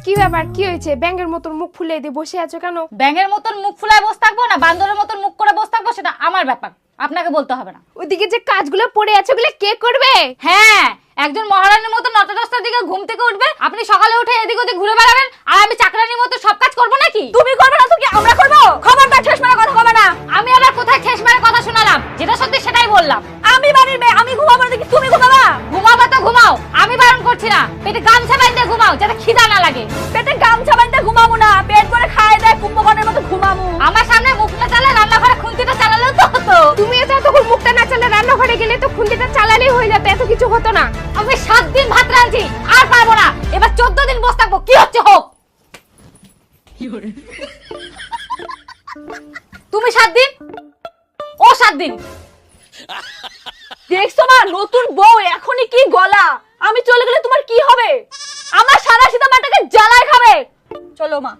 কি ব্যাপার, কি হয়েছে? ব্যাঙের মতন মুখ ফুলে দিয়ে বসে আছো কেন? ব্যাঙের মতন মুখ ফুলায় বসে থাকবো না বান্দরের মতন মুখ করে বসে থাকবো সেটা আমার ব্যাপার, আপনাকে বলতে হবে না। ওইদিকে যে কাজগুলো পড়ে আছে ওগুলো কে করবে? হ্যাঁ, একজন মহারানীর মতো 9টা 10টার দিকে ঘুম থেকে উঠবে, আপনি সকালে উঠে এদিক ওদিক ঘুরে বেড়াবেন, আর আমি চাকরানির মতো সব কাজ করবো নাকি? তুমি করবে না তো কি আমরা করব? খবরদার ঠেস মারা কথা হবে না। আমি আবার কোথায় ঠেস মেরে কথা শোনালাম? যেটা সত্যি সেটাই বললাম। আমি বাড়ির মেয়ে, আমি ঘুমাবো না কি তুমি ঘুমাবা? ঘুমাবো তো ঘুমাও, আমি বারণ করছি না। পেটে গামছা বাঁধতে ঘুমাও যাতে খিদা না লাগে। পেটে গামছা বাঁধতে ঘুমাবো না, পেট করে খায় দেয় কুম্ভকর্ণের মতো ঘুমাবো। আমার সামনে মুখ না চালা রান্নাঘরে খুন্তিটা চালালেও তো হতো। তুমি এটা তখন মুখটা না চালে রান্নাঘরে গেলে তো খুন্তিটা চালালেই হয়ে যেত, এত কিছু হতো না। আমি 7 দিন ভাত রাঁধছি, আর পারবো না। এবার 14 দিন বসে থাকবো, কি হচ্ছে হোক। তুমি 7 দিন, ও 7 দিন। দেখছো মা, নতুন বউ এখনই কি গলা। আমি চলে গেলে তোমার কি হবে? আমার সাদা সিধা মাটাকে জ্বালায় খাবে। চলো মা।